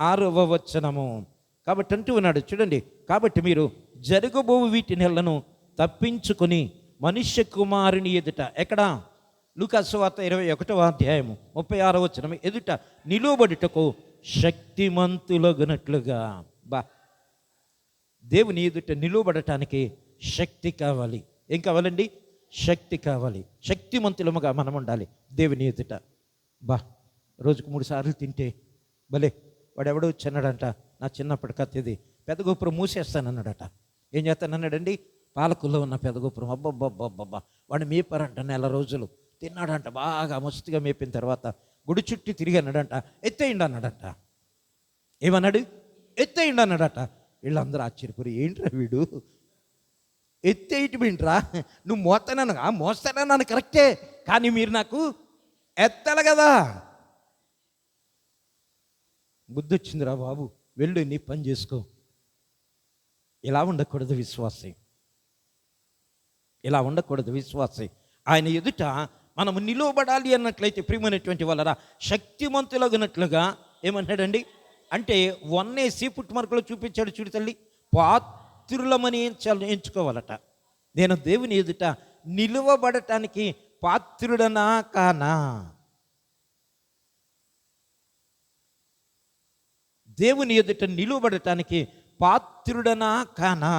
6వ వచనము. కాబట్టి అంటూ ఉన్నాడు చూడండి, కాబట్టి మీరు జరగబో వీటి నెలను తప్పించుకొని మనుష్య కుమారుని ఎదుట, ఎక్కడ? లూకా సువార్త 21వ అధ్యాయము 36వ వచనం, ఎదుట నిలువబడుటకు శక్తిమంతులగునట్లుగా. దేవుని ఎదుట నిలువబడటానికి శక్తి కావాలి. ఏం కావాలండి? శక్తి కావాలి. శక్తిమంతులముగా మనం ఉండాలి దేవుని ఎదుట. రోజుకు 3 సార్లు తింటే భలే, వాడెవడో వచ్చినాడంట, నా చిన్నప్పటి కథ ఇది, పెద్ద గోపురం మూసేస్తానన్నాడట. ఏం చేస్తానన్నాడండి? పాలకుల్లో ఉన్న పెద్ద గోపురం. అబ్బబ్బబ్బబ్బబ్బా, వాడిని మేపారంట 1 రోజులు. తిన్నాడంట, బాగా మస్తుగా మేపిన తర్వాత గుడి చుట్టూ తిరిగి అన్నాడంట, ఎత్తేయండి అన్నాడంట. ఏమన్నాడు? ఎత్తేయండి అన్నాడట. వీళ్ళందరూ ఆశ్చర్యపోయి, ఏంట్రా వీడు ఎత్తేయటమేంట్రా, నువ్వు మోస్తానన్నాను కరెక్టే, కానీ మీరు నాకు ఎత్తాలి కదా. బుద్ధి వచ్చిందిరా బాబు, వెళ్ళు నీ పని చేసుకో. ఇలా ఉండకూడదు విశ్వాసి, ఇలా ఉండకూడదు విశ్వాసి. ఆయన ఎదుట మనము నిలువబడాలి అన్నట్లయితే ప్రియమైనటువంటి వాళ్ళరా, శక్తిమంతులగినట్లుగా ఏమన్నాడండి అంటే, వన్నేసి పుట్టుమరకలో చూపించాడు చూడు తల్లి, పాత్రులమని ఎంచుకోవాలట. నేను దేవుని ఎదుట నిలువబడటానికి పాత్రుడనా కానా? దేవుని ఎదుట నిలువబడటానికి పాత్రుడనా కానా?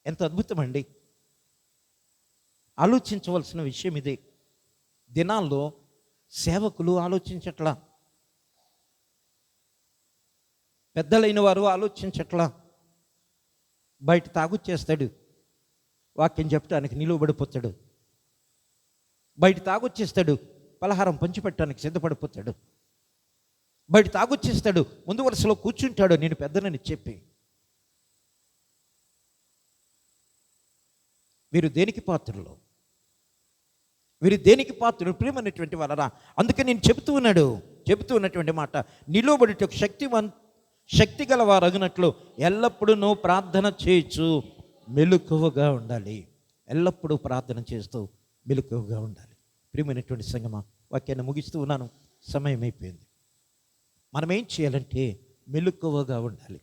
ఎంత అద్భుతం అండి. ఆలోచించవలసిన విషయం ఇదే. దినాల్లో సేవకులు ఆలోచించట్లా, పెద్దలైన వారు ఆలోచించట్లా. బయట తాగొచ్చేస్తాడు, వాక్యం చెప్పడానికి నిలువబడిపోతాడు. బయట తాగొచ్చేస్తాడు, పలహారం పంచిపెట్టడానికి సిద్ధపడిపోతాడు. బయట తాగొచ్చేస్తాడు, ముందు వరుసలో కూర్చుంటాడు, నేను పెద్దనని చెప్పి. వీరు దేనికి పాత్రలు? వీరు దేనికి పాత్రలు? ప్రియమైనటువంటి వాళ్ళరా, అందుకే నేను చెబుతూ ఉన్నటువంటి మాట, నిలువబడిట శక్తి గలవారు అగినట్లు ఎల్లప్పుడూ ప్రార్థన చేయొచ్చు, మెలకువగా ఉండాలి. ఎల్లప్పుడూ ప్రార్థన చేస్తూ మెలకువగా ఉండాలి. ప్రియమైనటువంటి సంగమా, వాక్యాన్ని ముగిస్తూ ఉన్నాను, సమయం అయిపోయింది. మనం ఏం చేయాలంటే మెలకువగా ఉండాలి,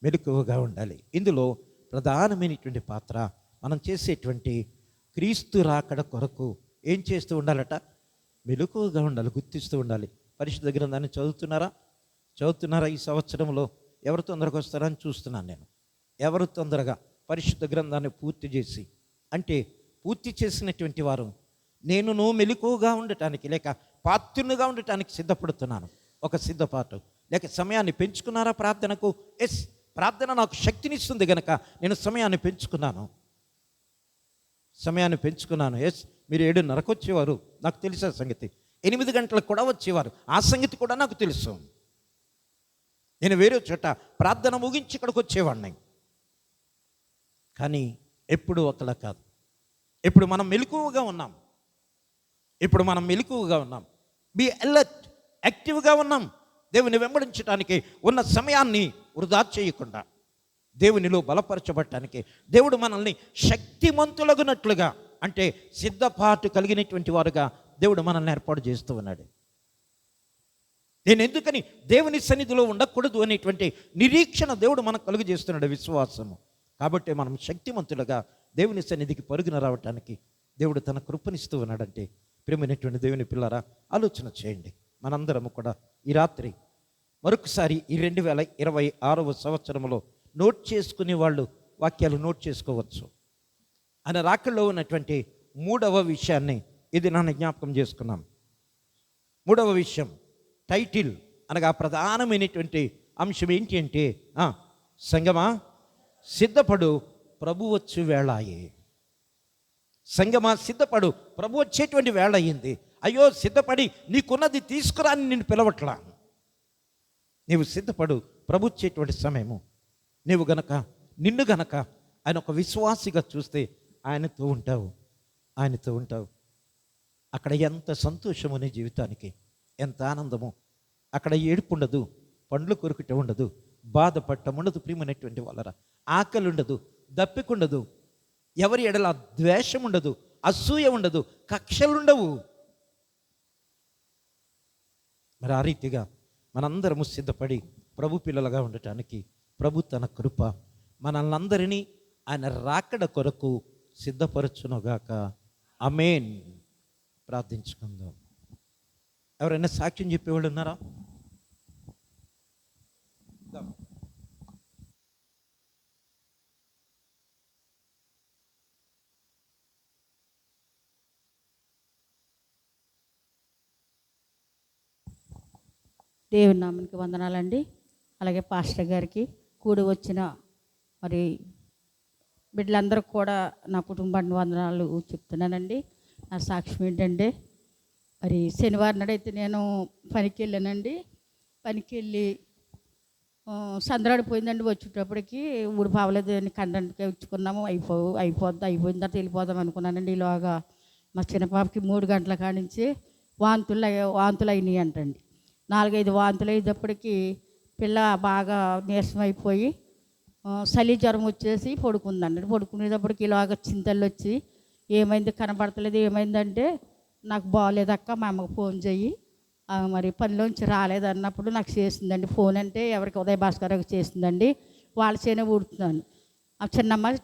మెలకువగా ఉండాలి. ఇందులో ప్రధానమైనటువంటి పాత్ర మనం చేసేటువంటి క్రీస్తు రాకడ కొరకు ఏం చేస్తూ ఉండాలట? మెలకువగా ఉండాలి, గుర్తిస్తూ ఉండాలి. పరిశుద్ధ గ్రంథాన్ని చదువుతున్నారా? ఈ సంవత్సరంలో ఎవరు తొందరగా వస్తారని చూస్తున్నాను నేను. ఎవరు తొందరగా పరిశుద్ధ గ్రంథాన్ని పూర్తి చేసి, అంటే పూర్తి చేసినటువంటి వారు నేను మెలకువగా ఉండటానికి లేక పాత్రునిగా ఉండటానికి సిద్ధపడుతున్నాను. ఒక సిద్ధపాటు లేక సమయాన్ని పెంచుకున్నారా ప్రార్థనకు? ఎస్, ప్రార్థన నాకు శక్తినిస్తుంది కనుక నేను సమయాన్ని పెంచుకున్నాను. ఎస్, మీరు 7:30కు వచ్చేవారు, నాకు తెలుసు ఆ సంగతి. 8 గంటలకు కూడా వచ్చేవారు, ఆ సంగతి కూడా నాకు తెలుసు. నేను వేరే చోట ప్రార్థన ముగించి ఇక్కడికి వచ్చేవాడిని. కానీ ఎప్పుడు ఒకలా కాదు. ఇప్పుడు మనం మెలకువగా ఉన్నాం. బి అలర్ట్, యాక్టివ్గా ఉన్నాం. దేవుని వెంబడించడానికి ఉన్న సమయాన్ని వృధా చేయకుండా, దేవునిలో బలపరచబడటానికి దేవుడు మనల్ని శక్తిమంతులగునట్లుగా, అంటే సిద్ధపాటు కలిగినటువంటి వారుగా దేవుడు మనల్ని ఏర్పాటు చేస్తూ ఉన్నాడు. నేను ఎందుకని దేవుని సన్నిధిలో ఉండకూడదు అనేటువంటి నిరీక్షణ దేవుడు మనకు కలుగు చేస్తున్నాడు, విశ్వాసము. కాబట్టి మనం శక్తిమంతులుగా దేవుని సన్నిధికి పరుగున రావటానికి దేవుడు తన కృపనిస్తూ ఉన్నాడంటే, ప్రియమైనటువంటి దేవుని పిల్లరా, ఆలోచన చేయండి. మనందరము కూడా ఈ రాత్రి మరొకసారి ఈ 2026వ సంవత్సరంలో నోట్ చేసుకునే వాళ్ళు వాక్యాలు నోట్ చేసుకోవచ్చు. ఆయన రాకల్లో ఉన్నటువంటి 3వ విషయాన్ని ఇది నన్ను జ్ఞాపకం చేసుకున్నాం. 3వ విషయం, టైటిల్ అనగా ప్రధానమైనటువంటి అంశం ఏంటి అంటే, సంగమా సిద్ధపడు, ప్రభు వచ్చు వేళాయే. సంగమా సిద్ధపడు, ప్రభు వచ్చేటువంటి వేళ అయ్యింది. అయ్యో సిద్ధపడి నీకున్నది తీసుకురాని నిన్ను పిలవట్లా. నీవు సిద్ధపడు, ప్రభు వచ్చేటువంటి సమయము. నిన్ను గనక ఆయన ఒక విశ్వాసిగా చూస్తే ఆయనతో ఉంటావు. అక్కడ ఎంత సంతోషము నీ జీవితానికి, ఎంత ఆనందము. అక్కడ ఏడుపు ఉండదు, పండ్లు కొరుకుట ఉండదు, బాధపడటం ఉండదు. ప్రియమైనటువంటి వాళ్ళరా, ఆకలి ఉండదు, దప్పికుండదు, ఎవరి ఎడల ద్వేషం ఉండదు, అసూయ ఉండదు, కక్షలుండవు. మరి ఆ రీతిగా మనందరము సిద్ధపడి ప్రభు పిల్లలుగా ఉండటానికి ప్రభు తన కృప మనల్ని అందరినీ ఆయన రాకడ కొరకు సిద్ధపరచునుగాక. ఆమేన్. ప్రార్థించుకుందాం. ఎవరైనా సాక్ష్యం చెప్పేవాళ్ళు ఉన్నారా? దేవుని నామానికి వందనాలండి. అలాగే పాస్టర్ గారికి, కూడి వచ్చిన మరి బిడ్డలందరికీ కూడా నా కుటుంబాన్ని వందనాలు చెప్తున్నానండి. నా సాక్ష్యం ఏంటంటే, మరి శనివారం నాడైతే నేను పనికి వెళ్ళానండి. పనికి వెళ్ళి సందరాడిపోయిందండి. వచ్చేటప్పటికి ఊడి పావలేదు అని కండెంట్గా ఇచ్చుకున్నాము. అయిపోయిన తర్వాత వెళ్ళిపోదాం అనుకున్నానండి. ఈలోగా మా చిన్న పాపకి 3 గంటల కాడించి వాంతులు అయినాయి అంటండి. 4-5 వాంతులు అయ్యేటప్పటికి పిల్ల బాగా నీరసం అయిపోయి చలి జ్వరం వచ్చేసి పడుకుందండి. పడుకునేటప్పటికి ఇలాగ చింతలు వచ్చి ఏమైంది కనపడతలేదు, ఏమైందంటే నాకు బాగోలేదక్క, మా అమ్మకు ఫోన్ చెయ్యి, మరి పనిలోంచి రాలేదన్నప్పుడు నాకు చేసిందండి ఫోన్. అంటే ఎవరికి ఉదయ భాస్కర్ చేసిందండి. వాళ్ళ చేనే ఊడుతున్నాను. ఆ చిన్నమ్మ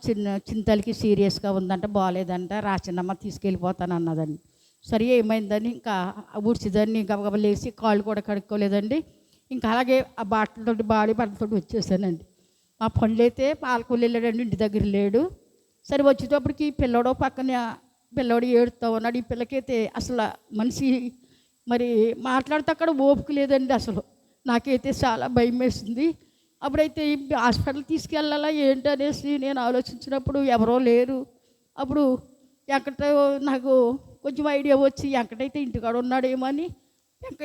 చింతలకి సీరియస్గా ఉందంట, బాగోలేదంట, రా చిన్నమ్మ తీసుకెళ్ళిపోతాను అన్నదండి. సరే ఏమైందని ఇంకా ఊడ్చిదాన్ని గబగబ లేచి కాళ్ళు కూడా కడుక్కోలేదండి. ఇంకా అలాగే ఆ బాటలతోటి బట్టలతో వచ్చేసానండి. మా పనులు అయితే పాలకొల్లు వెళ్ళాడండి, ఇంటి దగ్గర లేడు. సరే వచ్చేటప్పటికి పిల్లడో పక్కన పిల్లడు ఏడుస్తూ ఉన్నాడు. ఈ పిల్లకైతే అసలు మనిషి మరి మాట్లాడితే అక్కడ ఓపిక లేదండి. అసలు నాకైతే చాలా భయం వేసింది. అప్పుడైతే హాస్పిటల్ తీసుకెళ్ళాలా ఏంటి అనేసి నేను ఆలోచించినప్పుడు ఎవరో లేరు. అప్పుడు ఎక్కడ నాకు కొంచెం ఐడియా వచ్చి ఎక్కడైతే ఇంటికాడ ఉన్నాడేమో అని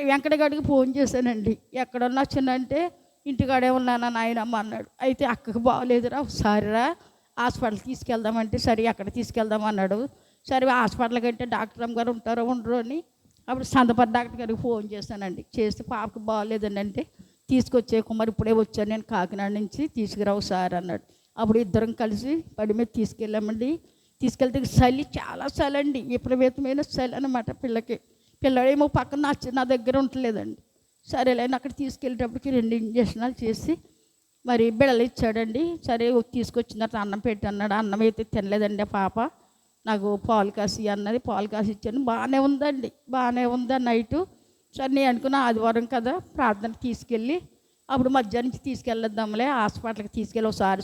వెంకటగాడికి ఫోన్ చేశానండి. ఎక్కడున్నా చిన్నంటే ఇంటికాడే ఉన్నానా నాయనమ్మ అన్నాడు. అయితే అక్కకు బాగోలేదురా, ఒకసారిరా హాస్పిటల్ తీసుకెళ్దామంటే సరే ఎక్కడ తీసుకెళ్దామన్నాడు. సరే హాస్పిటల్ కంటే డాక్టర్ అమ్మ గారు ఉంటారో ఉండరు అని అప్పుడు సందపర్ డాక్టర్ గారికి ఫోన్ చేశానండి. చేస్తే పాపకు బాగోలేదండి. అంటే తీసుకొచ్చే కుమార్ ఇప్పుడే వచ్చాను నేను కాకినాడ నుంచి, తీసుకురావు సార్ అన్నాడు. అప్పుడు ఇద్దరం కలిసి పడి మీద తీసుకెళ్ళామండి. తీసుకెళ్తే చలి, చాలా చలి అండి, విపరీతమైన చలి అనమాట పిల్లకి. పిల్లడేమో పక్కన నా దగ్గర ఉండలేదండి. సరేలేని అక్కడ తీసుకెళ్ళేటప్పటికి 2 ఇంజక్షన్లు చేసి మరి బిడలు ఇచ్చాడండి. సరే తీసుకొచ్చిన తర్వాత అన్నం పెట్టి అన్నాడు. అన్నం అయితే తినలేదండి ఆ పాప. నాకు పాలు కాసి అన్నది, పాలు కాసి ఇచ్చాను. బాగానే ఉందండి, బాగానే ఉందా నైటు. సరే నేను అనుకున్నా ఆదివారం కదా ప్రార్థనకి తీసుకెళ్ళి అప్పుడు మధ్యాహ్నం నుంచి తీసుకెళ్ళొద్దాంలే, హాస్పిటల్కి తీసుకెళ్ళి ఒకసారి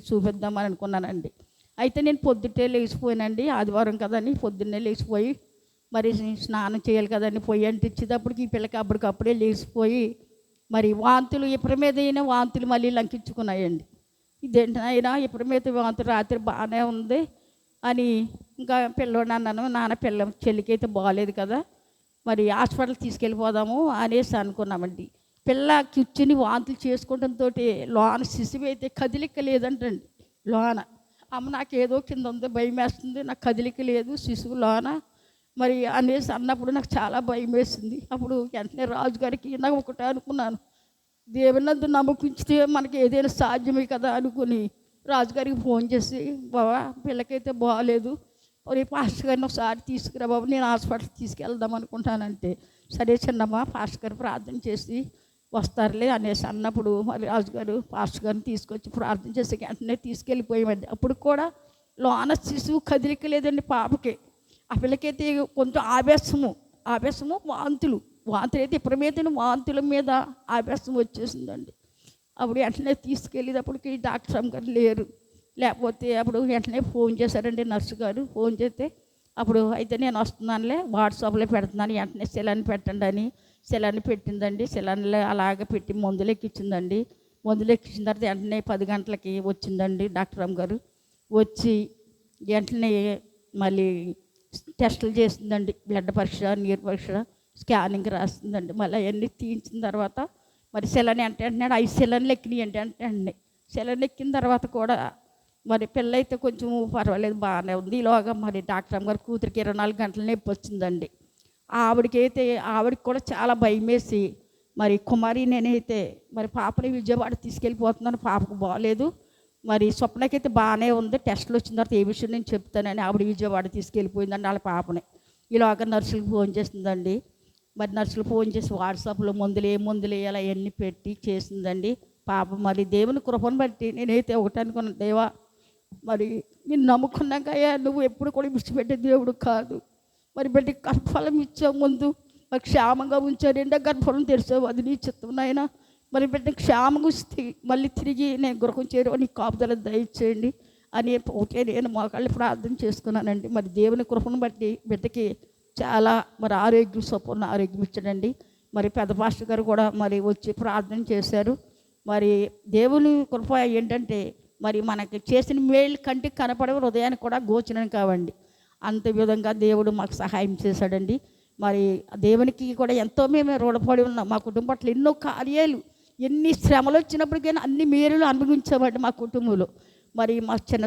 చూపిద్దామని అనుకున్నానండి. అయితే నేను పొద్దుటే లేచిపోయానండి. ఆదివారం కదని పొద్దున్నే లేచిపోయి మరి స్నానం చేయాలి కదండి, పొయ్యి అంటించేటప్పటికి ఈ పిల్లకి అప్పటికప్పుడే లేచిపోయి మరి వాంతులు విపరీతమైన వాంతులు మళ్ళీ లంకించుకున్నాయండి. ఇదేంటి అయినా విపరీత వాంతులు, రాత్రి బాగానే ఉంది అని ఇంకా పిల్లోడు అన్నాను, నాన్న చెల్లికైతే బాగాలేదు కదా మరి హాస్పిటల్ తీసుకెళ్ళిపోదాము అనేసి అనుకున్నామండి. పిల్ల కూర్చుని వాంతులు చేసుకోవడంతో లోన శిశువు అయితే కదిలిక లేదంటండి. లోన అమ్మ నాకు ఏదో కింద ఉంది, భయం వేస్తుంది, నాకు కదిలిక లేదు శిశువు లోన మరి అనేసి అన్నప్పుడు నాకు చాలా భయం వేసింది. అప్పుడు వెంటనే రాజుగారికి నాకు ఒకటే అనుకున్నాను, దేవునందు నమ్మకించితే మనకి ఏదైనా సాధ్యమే కదా అనుకుని రాజుగారికి ఫోన్ చేసి, బాబా పిల్లకైతే బాగాలేదు, మరి పాస్టర్ గారిని ఒకసారి తీసుకురా బాబు, నేను హాస్పిటల్కి తీసుకెళ్దాం అనుకుంటానంటే సరే చిన్నమ్మ పాస్టర్ గారు ప్రార్థన చేసి వస్తారులే అనేసి అన్నప్పుడు మరి రాజుగారు పాస్టర్ గారిని తీసుకొచ్చి ప్రార్థన చేసి వెంటనే తీసుకెళ్ళిపోయామండి. అప్పుడు కూడా లోన శిశువు కదిలికలేదండి పాపకి. ఆ పిల్లకైతే కొంచెం ఆవేశము వాంతులు అయితే విపరీతమైన వాంతుల మీద ఆవేశం వచ్చేసిందండి. అప్పుడు వెంటనే తీసుకెళ్ళేటప్పటికి డాక్టర్ అమ్మ గారు లేరు. లేకపోతే అప్పుడు వెంటనే ఫోన్ చేశారండి నర్సు గారు. ఫోన్ చేస్తే అప్పుడు అయితే నేను వస్తున్నానులే, వాట్సాప్లో పెడుతున్నాను, వెంటనే సెలన్ పెట్టండి అని సెలన్ పెట్టిందండి. సెలన్లో అలాగే పెట్టి మందులు ఎక్కించిందండి. మందులు ఎక్కించిన తర్వాత వెంటనే 10 గంటలకి వచ్చిందండి డాక్టర్ అమ్మ గారు. వచ్చి వెంటనే మళ్ళీ టెస్టులు చేసిందండి, బ్లడ్ పరీక్ష, నీరు పరీక్ష, స్కానింగ్ రాస్తుందండి. మళ్ళీ అవన్నీ తీయించిన తర్వాత మరి సెలన్ అంటే అంటున్నాడు 5 సెలన్లు ఎక్కినాయి అంటే సెలన్ ఎక్కిన తర్వాత కూడా మరి పిల్ల అయితే కొంచెం పర్వాలేదు, బాగానే ఉంది. ఈలోగా మరి డాక్టర్ అమ్మ గారి కూతురికి 24 గంటల నొప్పి వచ్చిందండి. ఆవిడకి కూడా చాలా భయం వేసి మరి కుమారి నేనైతే మరి పాపని విజయవాడ తీసుకెళ్ళిపోతున్నాను, పాపకు బాగాలేదు, మరి స్వప్నకైతే బాగానే ఉంది, టెస్టులు వచ్చిన తర్వాత ఏ విషయం నేను చెప్తానని ఆవిడ విజయవాడ తీసుకెళ్ళిపోయిందండి వాళ్ళ పాపని. ఈలోగా నర్సులకు ఫోన్ చేస్తుందండి, మరి నర్సులు ఫోన్ చేసి వాట్సాప్లో ఏ మందులు వేయాలి అవన్నీ పెట్టి చేసిందండి పాప. మరి దేవుని కృపను బట్టి నేనైతే ఒకటి అనుకున్నాను, దేవా మరి నేను నమ్ముకున్నాక అయ్యా నువ్వు ఎప్పుడు కూడా విడిచిపెట్టే దేవుడు కాదు. మరి బిడ్డ గర్భఫలం ఇచ్చావు, ముందు మరి క్షేమంగా ఉంచావు, రెండో గర్భఫలం తెరిచావు, అది నీ చిత్తం నాయన. మరి బిడ్డ క్షేమంగా మళ్ళీ తిరిగి నేను గృహం చేరు నీ కాపుదల దయచేయండి అని ఓకే నేను మోకాళ్ళు ప్రార్థన చేసుకున్నానండి. మరి దేవుని కృపను బట్టి బిడ్డకి చాలా మరి ఆరోగ్యం, సంపూర్ణ ఆరోగ్యం ఇచ్చాడండి. మరి పెద్ద పాస్టర్ గారు కూడా మరి వచ్చి ప్రార్థన చేశారు. మరి దేవుని కృప ఏంటంటే మరి మనకి చేసిన మేలు కంటికి కనపడే హృదయానికి కూడా గోచరం కావండి. అంత విధంగా దేవుడు మాకు సహాయం చేశాడండి. మరి దేవునికి కూడా ఎంతో మేము రుణపడి ఉన్నాం. మా కుటుంబం పట్ల ఎన్నో కార్యాలు, ఎన్ని శ్రమలు వచ్చినప్పటికైనా అన్ని మేలులు అనుభవించామండి మా కుటుంబంలో. మరి మా చిన్న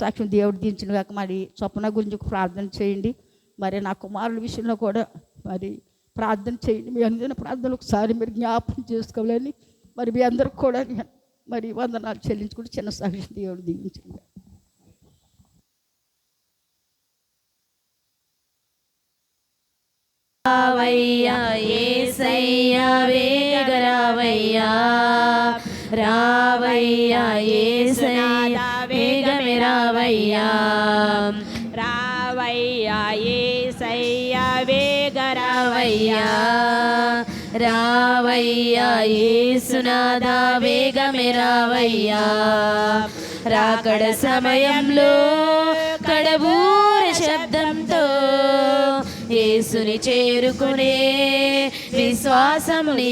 సాక్ష్యం దేవుడు దించిన కాక మరి స్వప్న గురించి ప్రార్థన చేయండి. మరి నా కుమారుల విషయంలో కూడా మరి ప్రార్థన చేయండి. మీ అందిన ప్రార్థనలు ఒకసారి మీరు జ్ఞాపకం చేసుకోవాలని మరి మీ అందరికి కూడా మరి వందనాలు చెల్లించుకుంటూ చిన్న సాక్ష్యం దేవుడు దీవించండి. రావయ్యా యేసయ్యా వేగరావయ్యా, రావయ్యా యేసయ్యా వేగమే రావయ్యా, రావయ్యా యేసయ్యా వేగరావయ్యా, రావయ్యా యేసునాథా వేగమే రావయ్యా. రాకడ సమయంలో కడబూర శబ్దంతో యేసుని చేరుకునే విశ్వాసముని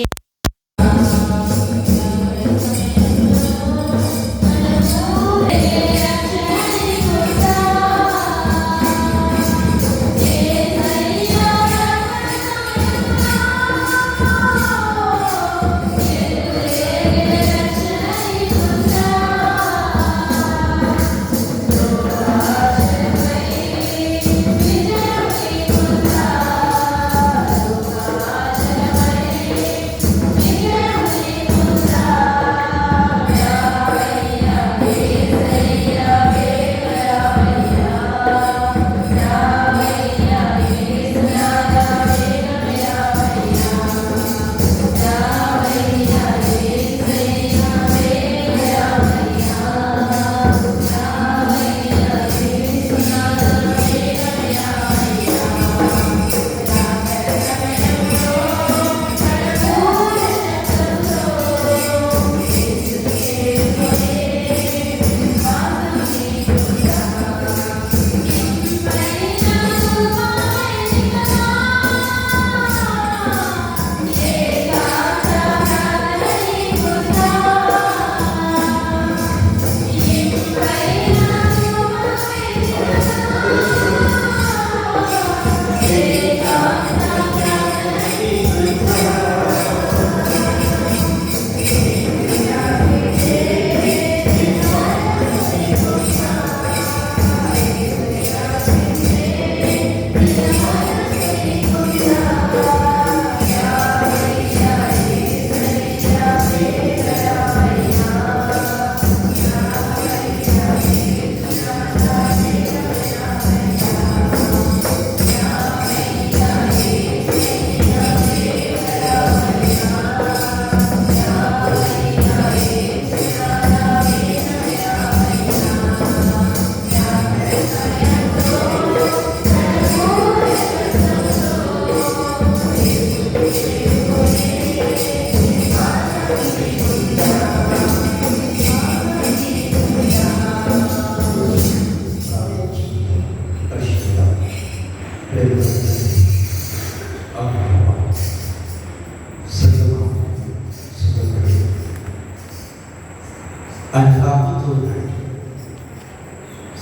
ఆయన రాబోతూ ఉన్నాడు.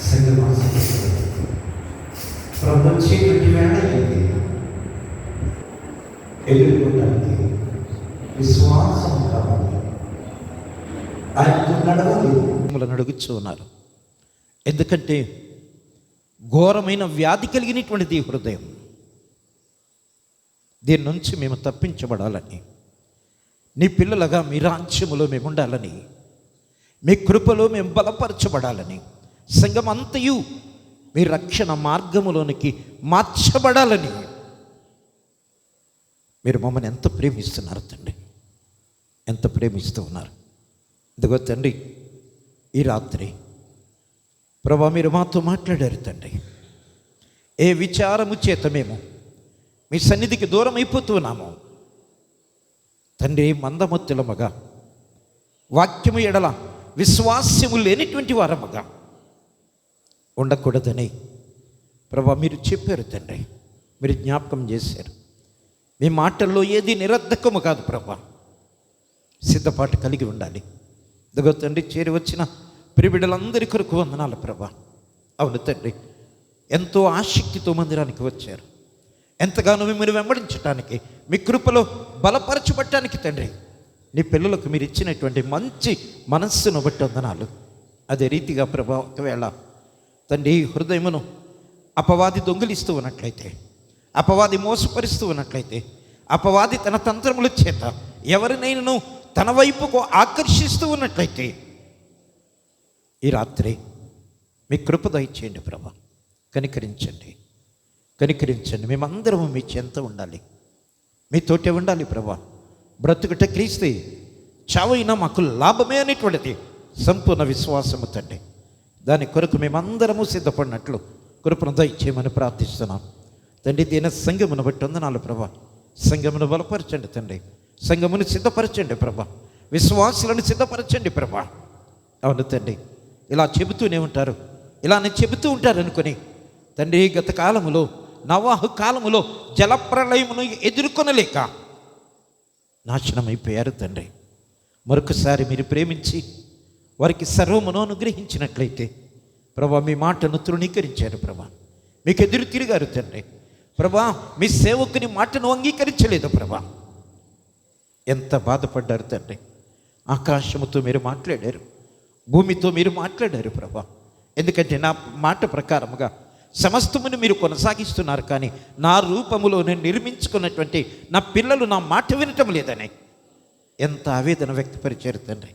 సంగమాసం ప్రపంచేటువంటి వేళ ఏంటి? ఎదుర్కోవడానికి విశ్వాసం కావాలి. ఆయనతో నడవాలి. అడుగుచూ ఉన్నారు. ఎందుకంటే ఘోరమైన వ్యాధి కలిగినటువంటిది హృదయం. దీని నుంచి మేము తప్పించబడాలని, నీ పిల్లలుగా మీ రాజ్యములో మేము ఉండాలని, మీ కృపలో మేము బలపరచబడాలని, సంఘమంతయు మీ రక్షణ మార్గములోనికి మార్చబడాలని మీరు మమ్మల్ని ఎంత ప్రేమిస్తున్నారు తండ్రి, ఎంత ప్రేమిస్తూ ఉన్నారు. ఇదిగో తండ్రి, ఈ రాత్రి ప్రభా మీరు మాతో మాట్లాడారు తండ్రి. ఏ విచారము చేత మేము మీ సన్నిధికి దూరం అయిపోతున్నాము తండ్రి. మందమొత్తులముగా, వాక్యము ఎడల విశ్వాస్యము లేనిటువంటి వారముగా ఉండకూడదని ప్రభా మీరు చెప్పారు తండ్రి. మీరు జ్ఞాపకం చేశారు. మీ మాటల్లో ఏది నిరర్ధకము కాదు ప్రభా, సిద్ధపాటు కలిగి ఉండాలి. ఇదిగో తండ్రి, చేరి వచ్చిన ప్రిబిడలందరి కొరకు వందనాలు ప్రభా. అవును తండ్రి, ఎంతో ఆసక్తితో మందిరానికి వచ్చారు. ఎంతగానో మిమ్మల్ని వెంబడించడానికి, మీ కృపలో బలపరచబట్టడానికి తండ్రి, నీ పిల్లలకు మీరు ఇచ్చినటువంటి మంచి మనస్సును బట్టి వందనాలు. అదే రీతిగా ప్రభా, ఒకవేళ తండ్రి హృదయమును అపవాది దొంగిలిస్తూ ఉన్నట్లయితే, అపవాది మోసపరుస్తూ ఉన్నట్లయితే, అపవాది తన తంత్రముల చేత ఎవరినైనా తన వైపుకు ఆకర్షిస్తూ ఉన్నట్లయితే, ఈ రాత్రి మీ కృప దయచేయండి ప్రభా. కనికరించండి, కనికరించండి. మేమందరము మీ చెంత ఉండాలి, మీతోటే ఉండాలి ప్రభా. బ్రతుకుట క్రీస్తే, చావైనా మాకు లాభమే అనేటువంటిది సంపూర్ణ విశ్వాసము తండ్రి. దాని కొరకు మేమందరము సిద్ధపడినట్లు కృపను దయచేయమని ప్రార్థిస్తున్నాం తండ్రి. దీని సంఘమును బట్టి వందనాలు ప్రభా. సంఘమును బలపరచండి తండ్రి, సంఘమును సిద్ధపరచండి ప్రభా, విశ్వాసులను సిద్ధపరచండి ప్రభా. అవును తండ్రి, ఇలా చెబుతూనే ఉంటారు, ఇలానే చెబుతూ ఉంటారు అనుకొని తండ్రి, గత కాలములో నోవహు కాలములో జలప్రళయమును ఎదుర్కొనలేక నాశనమైపోయారు తండ్రి. మరొకసారి మీరు ప్రేమించి వారికి సర్వమును అనుగ్రహించినట్లయితే ప్రభా, మీ మాటను తృణీకరించారు ప్రభా, మీకు ఎదురు తిరిగారు తండ్రి. ప్రభా, మీ సేవకుని మాటను అంగీకరించలేదు ప్రభా. ఎంత బాధపడ్డారు తండ్రి. ఆకాశముతో మీరు మాట్లాడారు, భూమితో మీరు మాట్లాడారు ప్రభా. ఎందుకంటే నా మాట ప్రకారముగా సమస్తమును మీరు కొనసాగిస్తున్నారు, కానీ నా రూపములో నేను నిర్మించుకున్నటువంటి నా పిల్లలు నా మాట వినటం లేదని ఎంత ఆవేదన వ్యక్తపరిచారు తండ్రి.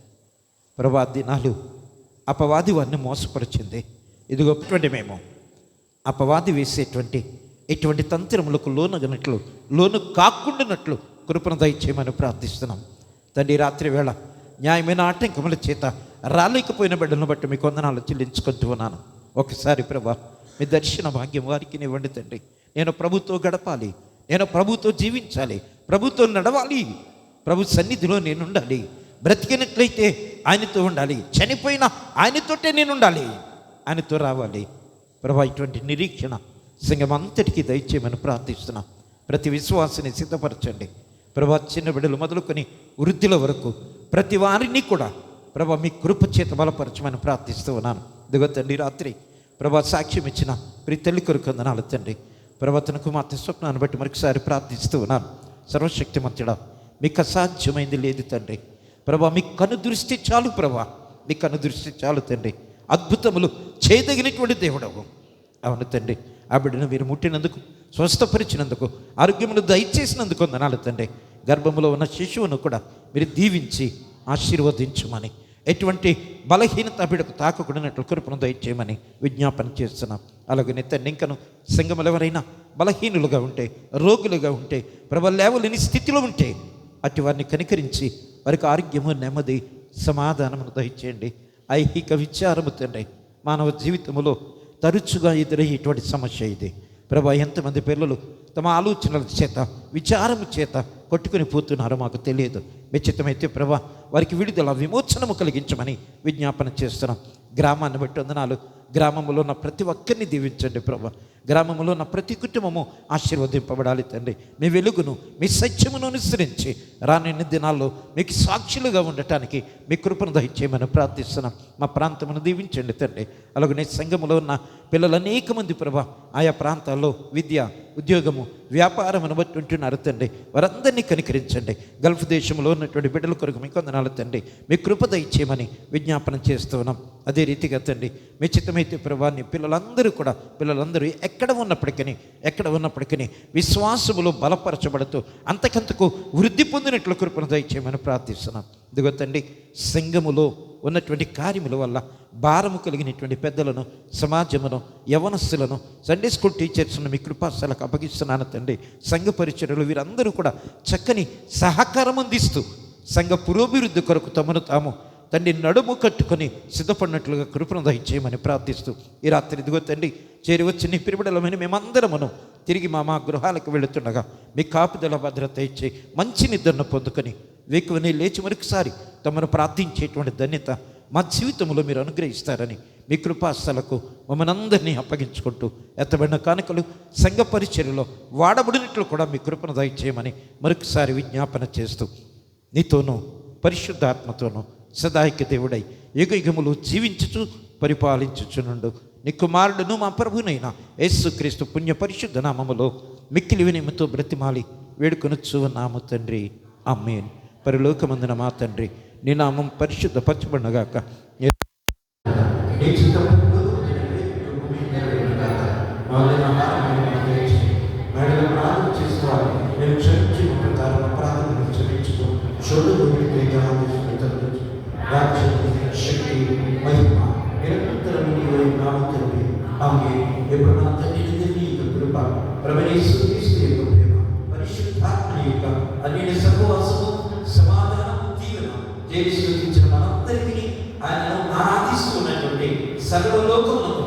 ప్రభా, దినాలు అపవాది వారిని మోసపరిచింది. ఇదిగో మేము అపవాది వేసేటువంటి ఎటువంటి తంత్రములకు లోను కాకుండానట్లు కృపను దయచేయమని ప్రార్థిస్తున్నాం తండ్రి. రాత్రి వేళ న్యాయమైన ఆటంకముల చేత రాలేకపోయిన బిడ్డలను బట్టి మీకు వందనాలు చెల్లించుకుంటూ ఉన్నాను. ఒకసారి ప్రభా, మీ దర్శన భాగ్యం వారికి ఇవ్వండి తండ్రి. నేను ప్రభుతో గడపాలి, నేను ప్రభుతో జీవించాలి, ప్రభుతో నడవాలి, ప్రభు సన్నిధిలో నేను ఉండాలి. బ్రతికినట్లయితే ఆయనతో ఉండాలి, చనిపోయినా ఆయనతోటే నేను ఉండాలి, ఆయనతో రావాలి ప్రభా. ఇటువంటి నిరీక్షణ సంఘం అంతటికీ దయచేయమని ప్రార్థిస్తున్నాం. ప్రతి విశ్వాసాన్ని సిద్ధపరచండి ప్రభా. చిన్న బిడ్డలు మొదలుకొని వృద్ధిల వరకు ప్రతి వారిని కూడా ప్రభా మీ కృప చేత బలపరచమని ప్రార్థిస్తూ ఉన్నాను. ఇదిగో తండ్రి, రాత్రి ప్రభా సాక్ష్యం ఇచ్చిన ప్రతి తల్లి కొరకు వందనాలు తండ్రి. ప్రభా, తన కుమార్తె స్వప్నాన్ని బట్టి మరొకసారి ప్రార్థిస్తూ ఉన్నాను. సర్వశక్తిమంతుడా, మీకు అసాధ్యమైంది లేదు తండ్రి. ప్రభా, మీ కను దృష్టి చాలు ప్రభా, మీ కను దృష్టి చాలు తండ్రి. అద్భుతములు చేయదగినటువంటి దేవుడవు. అవును తండ్రి, ఆ బిడ్డను మీరు ముట్టినందుకు, స్వస్థపరిచినందుకు, ఆరోగ్యమును దయచేసినందుకు వందనాలు తండ్రి. గర్భములో ఉన్న శిశువును కూడా మీరు దీవించి ఆశీర్వదించమని, ఎటువంటి బలహీనత బిడ్డకు తాకకుండానట్లు కృపను దయచేయమని విజ్ఞాపన చేస్తున్నాం. అలాగే తండ్రి, ఇంకను సంఘములు ఎవరైనా బలహీనులుగా ఉంటే, రోగులుగా ఉంటే, ప్రభు లేవలేని స్థితిలో ఉంటే అటు వారిని కనికరించి వారికి ఆరోగ్యము, నెమ్మది, సమాధానమును దయచేయండి. ఐహిక విచారము తండ్రి, మానవ జీవితంలో తరచుగా ఎదురయ్యేటువంటి సమస్య ఇది ప్రభా. ఎంతమంది పిల్లలు తమ ఆలోచనల చేత, విచారము చేత కొట్టుకుని పోతున్నారో మాకు తెలియదు. నిశ్చితమైతే ప్రభా, వారికి విడుదల, విమోచనము కలిగించమని విజ్ఞాపన చేస్తున్నాం. గ్రామాన్ని బట్టి వందనాలు. గ్రామంలో ఉన్న ప్రతి ఒక్కరిని దీవించండి ప్రభా. గ్రామంలో ఉన్న ప్రతి కుటుంబము ఆశీర్వదింపబడాలి తండ్రి. మీ వెలుగును, మీ సత్యమును అనుసరించి రానున్న దినాల్లో మీకు సాక్షులుగా ఉండటానికి మీ కృపను దయచేయమని ప్రార్థిస్తున్నాం. మా ప్రాంతమును దీవించండి తండ్రి. అలాగే సంఘములో ఉన్న పిల్లలు అనేక మంది ప్రభా ఆయా ప్రాంతాల్లో విద్య, ఉద్యోగము, వ్యాపారమును బట్టి ఉంటున్నారు తండ్రి. వారందరినీ కనికరించండి. గల్ఫ్ దేశంలో ఉన్నటువంటి బిడ్డల కొరకు మీకు వందనాలు వందనాలు తండ్రి. మీ కృప దయచేయమని విజ్ఞాపన చేస్తూ ఉన్నాం. అదే రీతిగా తండ్రి మీ చిత్తమైతే ప్రభాన్ని పిల్లలందరూ ఎక్కడ ఉన్నప్పటికీ విశ్వాసములో బలపరచబడుతూ అంతకంతకు వృద్ధి పొందినట్లు కృపను దయచేయమని ప్రార్థిస్తున్నాం. ఇదిగో తండ్రి సంఘములో ఉన్నటువంటి కార్యముల వల్ల భారము కలిగినటువంటి పెద్దలను, సమాజమును, యవనస్తులను, సండే స్కూల్ టీచర్స్ను మీ కృపాస్థలకు అప్పగిస్తున్నాను తండ్రి. సంఘ పరిచర్యలు వీరందరూ కూడా చక్కని సహకారం అందిస్తూ సంఘ పురోభివృద్ధి కొరకు తమను తాము తండ్రి నడుము కట్టుకొని సిద్ధపడినట్లుగా కృపను దయచేయమని ప్రార్థిస్తూ ఈ రాత్రి ఇదిగో తండ్రి చేరి వచ్చి నీ పిరిబిడలమైన మేమందరమును తిరిగి మా గృహాలకు వెళుతుండగా మీ కాపుదల భద్రత ఇచ్చి మంచి నిద్రను పొందుకొని వేకువని లేచి మరొకసారి తమను ప్రార్థించేటువంటి ధన్యత మా జీవితంలో మీరు అనుగ్రహిస్తారని మీ కృపాస్థలకు మమ్మల్ని అందరినీ అప్పగించుకుంటూ ఎత్తబడిన కానుకలు సంఘ పరిచర్యలో వాడబడినట్లు కూడా మీ కృపను దయచేయమని మరొకసారి విజ్ఞాపన చేస్తూ నీతోనూ పరిశుద్ధాత్మతోనూ సదాయిక దేవుడై యుగయుగములు జీవించుచు పరిపాలించుచునుండు నీ కుమారుడును మా ప్రభునైన యేసుక్రీస్తు పుణ్య పరిశుద్ధ నామములో మిక్కిలి వినయముతో బ్రతిమాలి వేడుకొనుచు నాము తండ్రి. ఆమేన్. పరలోకమందున మా తండ్రి నీ నామం పరిశుద్ధపరచబడునుగాక. శక్తి మహిమ నిరంతరం ఎప్పుడు మన తండ్రి కృప ప్రవేశిస్తూ ప్రేమ పరిశుద్ధాత్మ యొక్క అన్ని సహవాసము సమాధానము దీవెన జయించిన మనందరికీ ఆయన ఆరాధిస్తున్నటువంటి సర్వలోకములకు